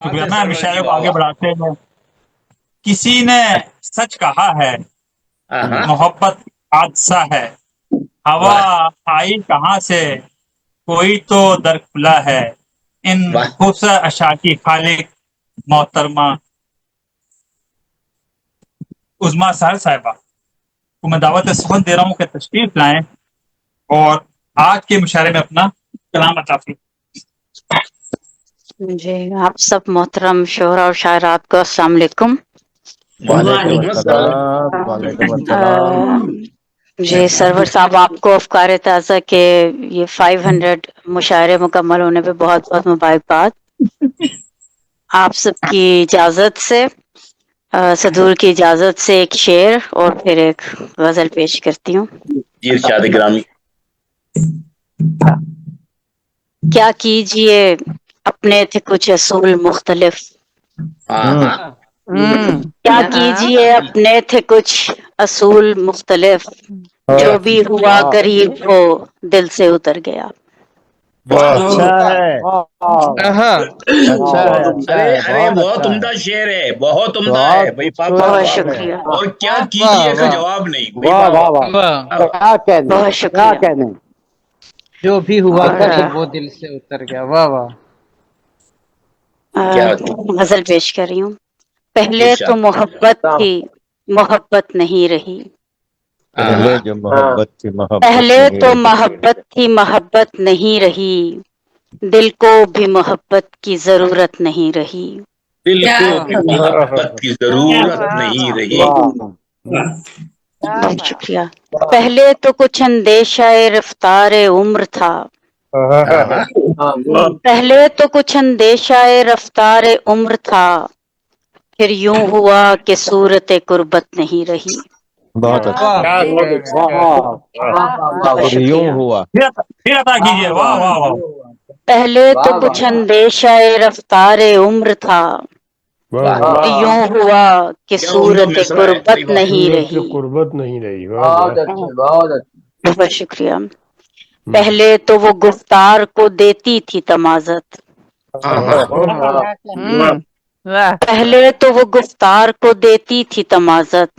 شکریہ. میں مشاعرے کو آگے بڑھاتے ہیں. کسی نے سچ کہا ہے محبت حادثہ ہے. ہوا آئی کہاں سے کوئی تو در کھلا ہے. ان خوبصورت اشعار کی خالق محترمہ عظما سہر صاحبہ کو میں دعوت سخن دے رہا ہوں کہ تشریف لائیں اور آج کے مشاعرے میں اپنا کلام عطا فرمائیں. جی آپ سب محترم شعراء اور شاعرات کو السلام علیکم. وعلیکم السلام. وعلیکم السلام. جی سرور صاحب آپ کو افکار تازہ کے یہ 500 مشاعرے مکمل ہونے پہ بہت بہت مبارکباد. آپ سب کی اجازت سے صدور کی اجازت سے ایک شعر اور پھر ایک غزل پیش کرتی ہوں. جی ارشاد گرامی. کیا کیجئے اپنے تھے کچھ اصول مختلف. کیا کیجئے اپنے تھے کچھ اصول مختلف. جو بھی ہوا قریب ہو دل سے اتر گیا. اچھا ہے. اچھا ہے. اچھا ہے. ارے بہت عمدہ شعر ہے. بہت عمدہ ہے بھائی پاپا. بہت شکریہ. اور کیا کیجئے کا جواب نہیں. بہت شکریہ. جو بھی ہوا قریب وہ دل سے اتر گیا. واہ واہ. غزل پیش کر رہی ہوں. پہلے تو محبت تھی محبت نہیں رہی. پہلے جو محبت تھی محبت پہلے نہیں تو رہی. محبت تھی محبت نہیں رہی. دل کو بھی محبت کی ضرورت نہیں رہی. دل کو بھی محبت کی ضرورت نہیں رہی. بہت شکریہ. پہلے تو کچھ اندیشہ رفتار عمر تھا. پہلے تو کچھ اندیشہ رفتار عمر تھا. پھر یوں ہوا کہ صورت قربت نہیں رہی. بہت اچھا. پھر یوں ہوا. پھر عطا کیجیے. واہ واہ واہ. پہلے تو کچھ اندیشہ رفتار عمر تھا. یوں ہوا کہ صورت قربت نہیں رہی. بہت شکریہ. پہلے تو وہ گفتار کو دیتی تھی تمازت. پہلے تو وہ گفتار کو دیتی تھی تمازت.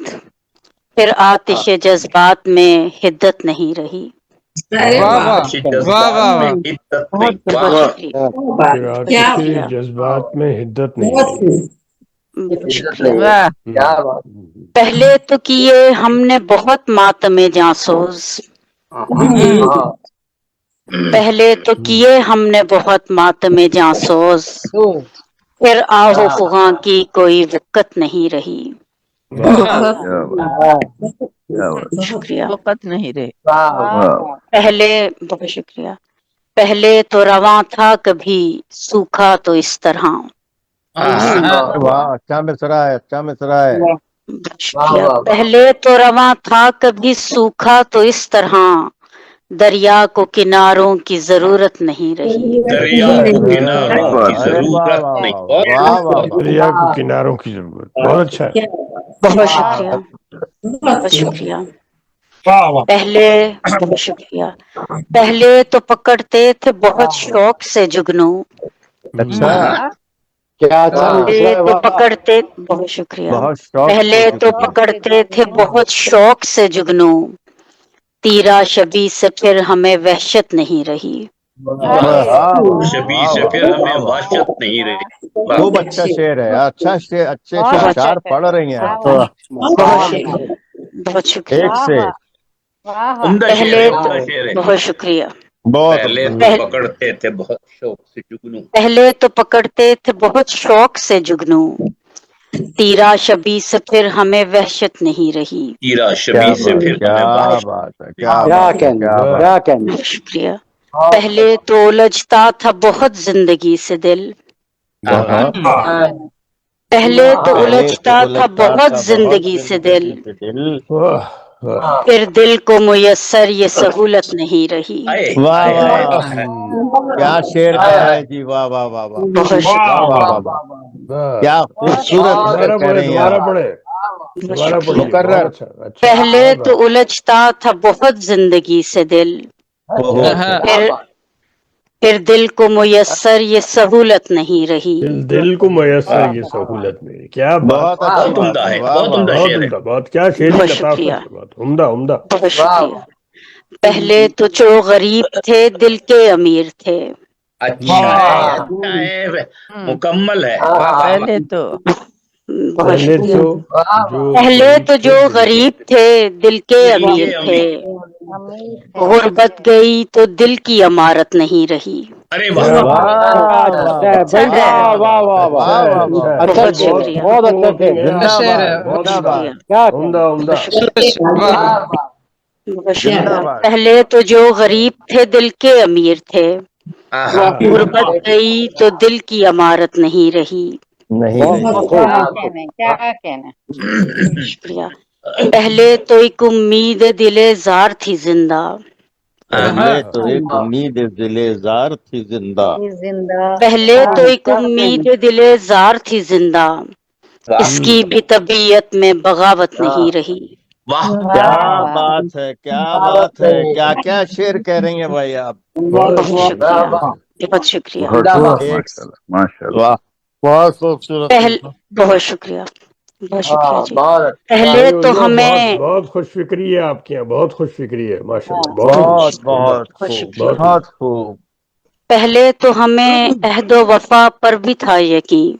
پھر آتش جذبات میں حدت نہیں رہی. جذبات میں حدت نہیں رہی. شکریہ. پہلے تو کیے ہم نے بہت ماتم جانسوز. پہلے تو کیے ہم نے بہت ماتم جانسوز. پھر آہو فغاں کی کوئی وقت نہیں رہی. شکریہ. وقت نہیں رہے. پہلے بہت شکریہ. پہلے تو رواں تھا کبھی سوکھا تو اس طرح. واہ اچھا مصرا ہے. اچھا مصرا ہے. شکریہ. پہلے تو رواں تھا کبھی سوکھا تو اس طرح. دریا کو کناروں کی ضرورت نہیں رہی. دریا کو کناروں کی ضرورت نہیں. دریا کو کناروں کی ضرورت. بہت اچھا ہے. بہت شکریہ. بہت شکریہ. پہلے بہت شکریہ. پہلے تو پکڑتے تھے بہت شوق سے جگنو. اچھا. پہلے تو پکڑتے بہت شکریہ. بہت شوق پہلے تو پکڑتے تھے بہت شوق سے جگنو. تیرا شبی سے پھر ہمیں وحشت نہیں رہی. شبی سے پھر ہمیں وحشت نہیں رہی. خوب اچھا شعر ہے. اچھا شعر. اچھے سے اشعار پڑھ رہی ہیں آپ. بہت شکریہ. ایک سے عمدہ شعر پہلے ہے. تو عمدہ شعر ہے. بہت شکریہ. پہلے تو پکڑتے تھے بہت شوق سے جگنو. پہلے تو پکڑتے تھے بہت شوق سے جگنو. تیرا شبی سے پھر ہمیں وحشت نہیں رہی. تیرا شبی سے پھر ہمیں وحشت. شکریہ. پہلے تو الجھتا تھا بہت زندگی سے دل. پہلے تو الجھتا تھا بہت زندگی سے دل. پھر دل کو میسر یہ سہولت نہیں رہی. واہ واہ کیا شعر کہا ہے جی. واہ واہ واہ واہ. کیا خوبصورت شعر کہہ رہی ہیں آپ. مقرر. پہلے تو الجھتا تھا بہت زندگی سے دل. پھر دل کو میسر یہ سہولت نہیں رہی. دل کو میسر یہ سہولت نہیں. کیا بات، بہت عمدہ ہے، بہت عمدہ بہت شعر ہے. عمدہ، بہت کیا شعری بہت لطافت شکریہ. ہے، بات عمدہ عمدہ. بہت شکریہ. پہلے تو جو غریب تھے دل کے امیر تھے. اچھا ہے، اچھا ہے، مکمل ہے. پہلے تو بہت پہلے شکریہ. تو جو پہلے غریب تو تھے جو دل کے، غریب تھے دل کے دل امیر کے تھے. امیر. غربت گئی تو دل کی عمارت نہیں رہی. ارے کیا واہ، بات، اچھا ہے. واہ واہ واہ واہ، اچھا ہے، اچھا ہے. بہت شکریہ. بہت اچھا Thought-provoking ہے. زندہ شعر باد، ہے، بہت زندہ عمدہ، باد. کیا عمدہ عمدہ. بہت شکریہ. پہلے تو جو غریب تھے دل کے امیر تھے. آہا، غربت گئی تو دل کی عمارت نہیں رہی. کیا کہنا. شکریہ. پہلے تو ایک امید دل زار تھی زندہ. پہلے تو ایک امید دل زار تھی زندہ. پہلے تو ایک امید دل زار تھی زندہ. اس واہ کی بھی طبیعت میں بغاوت نہیں رہی. واہ. کیا بات ہے، کیا بات ہے، کیا کیا شعر کہہ رہی ہیں بھائی آپ. بہت بہت اچھا، شکریہ. بہت اچھا. بہت شکریہ. ایک واہ، بہت خوبصورت. بہت شکریہ. بہت شکریہ جی. بہت پہلے بھائی تو اللہ، ہمیں بہت خوش فکری ہے آپ کے یہاں، بہت خوش فکری ہے ماشاء اللہ. بہت بہت عمدہ، بہت بہت خوب، شکریہ. بہت خوب. پہلے تو ہمیں عہد و وفا پر بھی تھا یقین.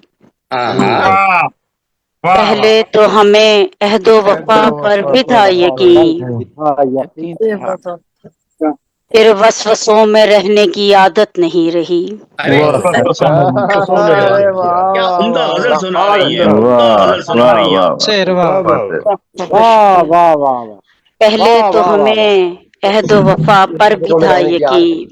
آہا، واہ واہ پہلے تو ہمیں عہد و وفا پر بھی تھا یقین. یقین تھا. پھر وسوسوں میں رہنے کی عادت نہیں رہی. ارے قسم میں رہنے ارے کی واہ کیا واہ عمدہ غزل واہ، سنا رہی ہیں، عمدہ، عمدہ غزل سنا رہی ہیں. شعر واہ واہ. واہ واہ. واہ واہ واہ واہ. پہلے تو ہمیں عہد و وفا پر بھی تھا یقین.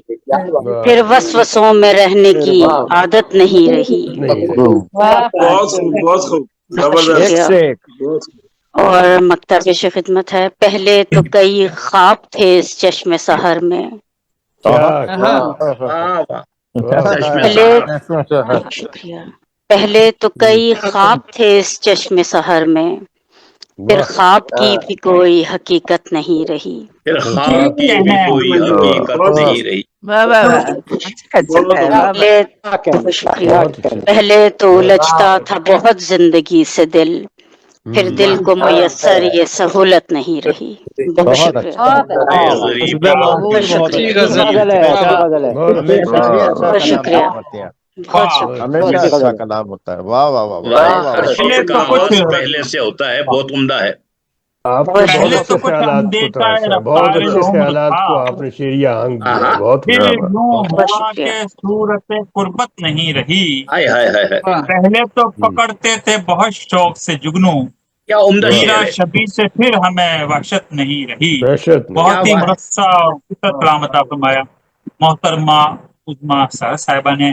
پھر وسوسوں میں رہنے کی عادت نہیں رہی. نہیں رہی. بہت خوب، بہت خوب، بہت ایک شکریہ. سے ایک. بہت خوب. اور مکتب پیش خدمت ہے. پہلے تو کئی خواب تھے اس چشم سحر میں. کیا ہاں. واہ واہ، واہ. چشم پہلے سحر. شکریہ. پہلے تو کئی خواب تھے اس چشم سحر میں. پھر واہ. خواب کی بھی کوئی حقیقت نہیں رہی. پھر پھر خواب خواب کی بھی کوئی حقیقت بہت نہیں رہی. واہ واہ واہ. اچھا ہے. واہ واہ. پہلے بہت شکریہ. بہت اچھا. پہلے تو الجھتا تھا بہت زندگی سے دل. پھر دل کو میسر یہ سہولت نہیں رہی. بہت شکریہ. اے غریبی، بہت شکریہ. اچھی غزل غزل ہے، اچھی غزل ہے. بہت ہمیشہ ہی اچھا بہت کلام شکریہ. کرتے ہیں، بہت شکریہ. ہمیشہ اچھا کلام ہوتا ہے. واہ واہ واہ واہ، واہ واہ ہر واہ. شعر کا تو کچھ آغاز پہلے سے ہوتا ہے، بہت عمدہ ہے. آپ کے بہت بہت پہلے اچھے تو شکریہ. کچھ خیالات کو اندیشہ تراشا ہے، بہت رفتار اچھے عمر خیالات تھا. کو آپ نے شعری آہنگ دیا ہے. آہا، بہت پھر عمدہ بات. یوں بہت ہوا شکریہ. کہ صورت قربت نہیں رہی. ہائے ہائے ہائے ہائے، پہلے تو پکڑتے تھے بہت شوق سے جگنو. کیا عمدہ ہیرا شعر ہے. شبی سے پھر ہمیں وحشت نہیں رہی. دہشت نہیں. کیا بہت ہی بات ہے. مرصع اور فطرت سلامت فرمایا. محترمہ عظما سارا صاحبہ نے